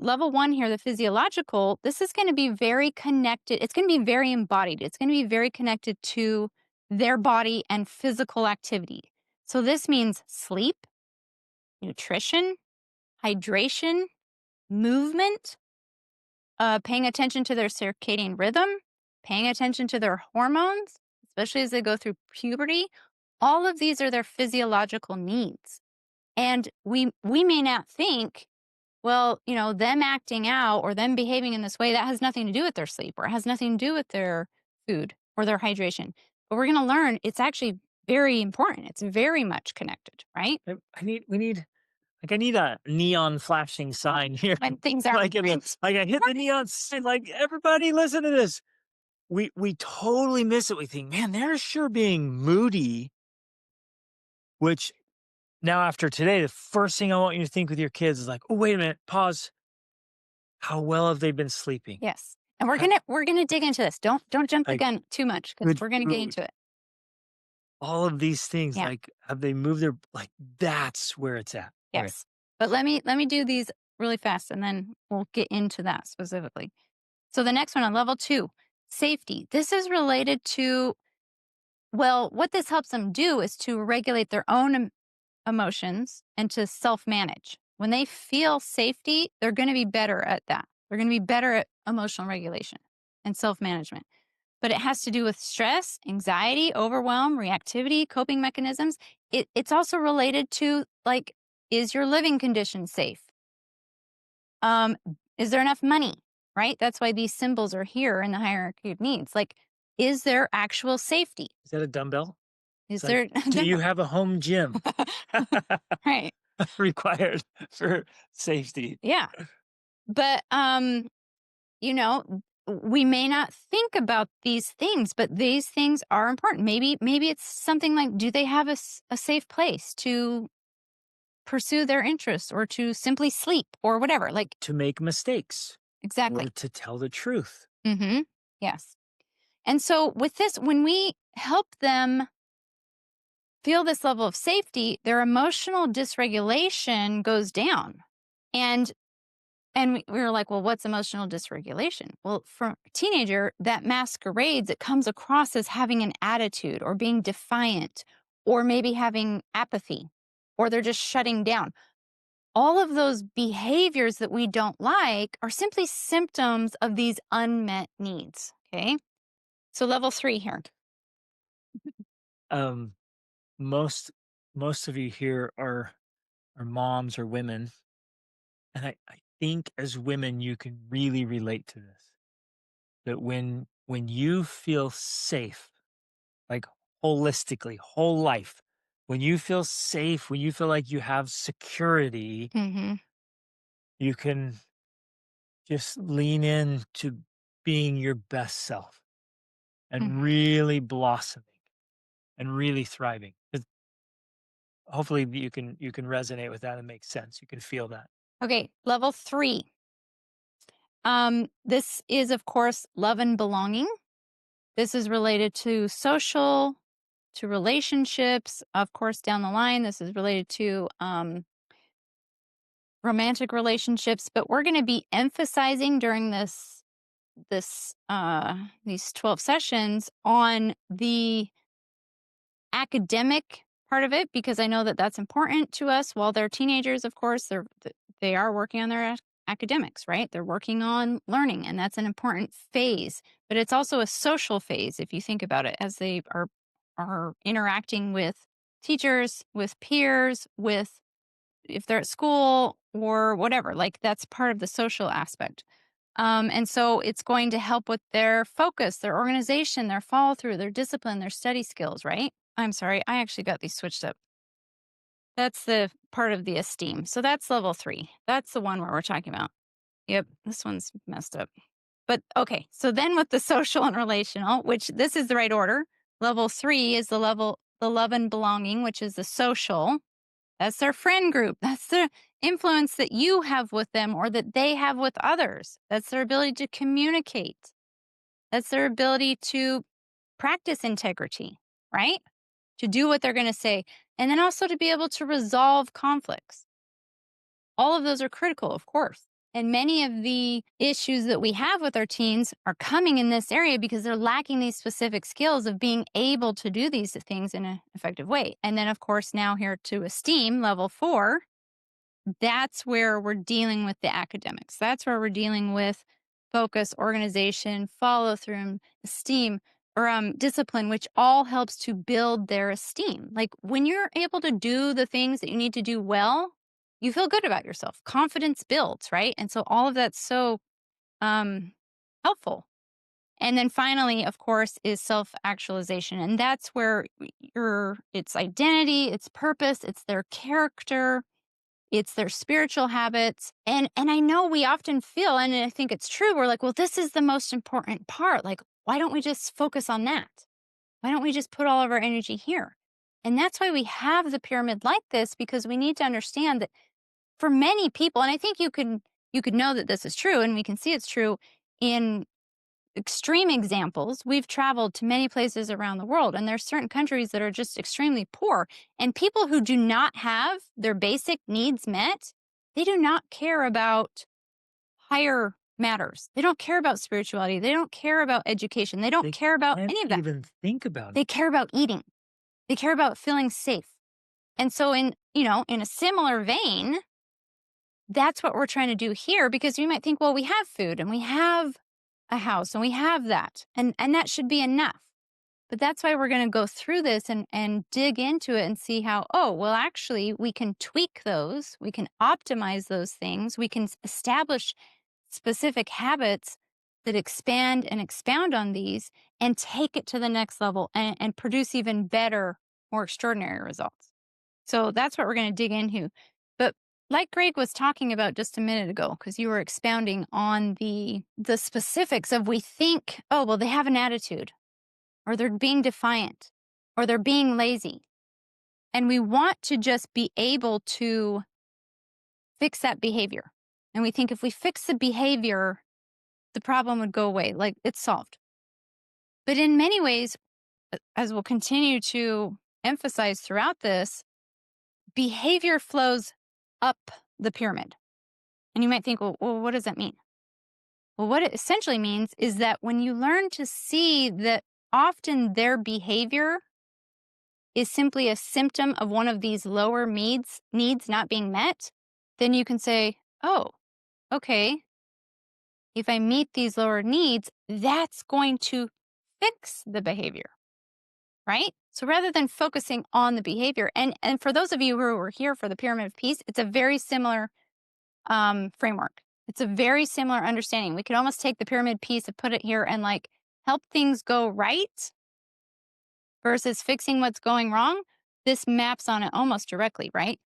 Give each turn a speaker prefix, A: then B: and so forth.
A: level one here, the physiological, this is going to be very connected. It's going to be very embodied. It's going to be very connected to their body and physical activity. So this means sleep, nutrition, hydration, movement, paying attention to their circadian rhythm, paying attention to their hormones, especially as they go through puberty. All of these are their physiological needs. And we may not think, well, them acting out or them behaving in this way, that has nothing to do with their sleep or it has nothing to do with their food or their hydration. But we're going to learn it's actually very important. It's very much connected, right?
B: We need like I need a neon flashing sign here.
A: When things are
B: Like I hit the neon sign, like everybody listen to this. We totally miss it. We think, man, they're sure being moody, which now after today, the first thing I want you to think with your kids is like, oh, wait a minute, pause. How well have they been sleeping?
A: yes. And we're
B: Ha-
A: gonna we're gonna dig into this. Don't jump the
B: Like
A: gun too much because
B: good
A: we're gonna get
B: food,
A: into it.
B: all of these things,
A: Yeah.
B: like have they moved their like that's where it's at. Okay.
A: Yes. But let me do these really fast and then we'll get into that specifically. So the next one on level two, safety. This is related to, well, what this helps them do is to regulate their own emotions and to self manage. When they feel safety, they're going to be better at that. They're going to be better at emotional regulation and self management. But it has to do with stress, anxiety, overwhelm, reactivity, coping mechanisms. It's also related to, like, is your living condition safe? Um, is there enough money? Right? That's why these symbols are here in the hierarchy of needs. Like, is there actual safety?
B: Is that a dumbbell?
A: Is
B: It's like,
A: there
B: do you have a home gym
A: right?
B: required for safety?
A: Yeah. But you know, we may not think about these things, but these things are important. Maybe it's something like, do they have a safe place to pursue their interests or to simply sleep or whatever? Like,
B: To make mistakes or
A: exactly.
B: to tell the truth.
A: Mm-hmm. Yes. And so with this, when we help them feel this level of safety, their emotional dysregulation goes down. And we were like, well, what's emotional dysregulation? Well, for a teenager, that masquerades, it comes across as having an attitude or being defiant or maybe having apathy or they're just shutting down. All of those behaviors that we don't like are simply symptoms of these unmet needs. Okay. So, level three here.
B: Um, most most of you here are moms or women, and I think as women you can really relate to this. That when you feel safe, like holistically, whole life, when you feel safe, when you feel like you have security,
A: Hmm.
B: you can just lean in to being your best self and really blossoming and really thriving. Hopefully you can resonate with that and make sense. You can feel that.
A: Okay. Level three. This is, of course, love and belonging. This is related to social, to relationships. Of course, down the line, this is related to romantic relationships. But we're going to be emphasizing during these 12 sessions on the academic part of it because I know that that's important to us. While they're teenagers, of course, they are working on their academics, right? They're working on learning, and that's an important phase. But it's also a social phase if you think about it, as they are interacting with teachers, with peers, with if they're at school or whatever. Like that's part of the social aspect. And so it's going to help with their focus, their organization, their follow through, their discipline, their study skills, right? I'm sorry, I actually got these switched up. That's the part of the esteem. So that's level three. That's the one where we're talking about. Yep, this one's messed up. But okay, so then with the social and relational, which this is the right order, level three is the love and belonging, which is the social. That's their friend group. That's the influence that you have with them or that they have with others. That's their ability to communicate. That's their ability to practice integrity, right? To do what they're going to say. And then also to be able to resolve conflicts. All of those are critical, of course. And many of the issues that we have with our teens are coming in this area because they're lacking these specific skills of being able to do these things in an effective way. And then, of course, now here to esteem level 4, that's where we're dealing with the academics. That's where we're dealing with focus, organization, follow through, and esteem or discipline, which all helps to build their esteem. Like when you're able to do the things that you need to do well, you feel good about yourself. Confidence builds, right? And so all of that's so um, helpful. And then finally, of course, is self actualization. And that's where it's identity, it's purpose, it's their character, it's their spiritual habits. And I know we often feel, and I think it's true, we're like, well, this is the most important part. Like, why don't we just focus on that? Why don't we just put all of our energy here? And that's why we have the pyramid like this, because we need to understand that for many people, and I think you could know that this is true, and we can see it's true in extreme examples. We've traveled to many places around the world, and there's certain countries that are just extremely poor. And people who do not have their basic needs met, they do not care about higher matters. They don't care about spirituality. They don't care about education. They don't
B: They
A: care about
B: can't
A: any of that.
B: even think about it.
A: They care about eating. They care about feeling safe. And so in a similar vein, that's what we're trying to do here, because you might think, well, we have food and we have a house and we have that, and that should be enough. But that's why we're going to go through this and dig into it and see how, oh, well, actually, we can tweak those, we can optimize those things, we can establish specific habits that expand and expound on these and take it to the next level and produce even better, more extraordinary results. So that's what we're going to dig into. But like Greg was talking about just a minute ago, because you were expounding on the specifics of, we think, oh, well, they have an attitude, or they're being defiant, or they're being lazy. And we want to just be able to fix that behavior. And we think if we fix the behavior, the problem would go away, like it's solved. But in many ways, as we'll continue to emphasize throughout this, behavior flows up the pyramid. And you might think, well, what does that mean? Well, what it essentially means is that when you learn to see that often their behavior is simply a symptom of one of these lower needs not being met, then you can say, oh, okay, if I meet these lower needs, that's going to fix the behavior, right? So rather than focusing on the behavior, and for those of you who are here for the pyramid of peace, it's a very similar framework. It's a very similar understanding. We could almost take the pyramid piece and put it here and like help things go right versus fixing what's going wrong. This maps on it almost directly, right?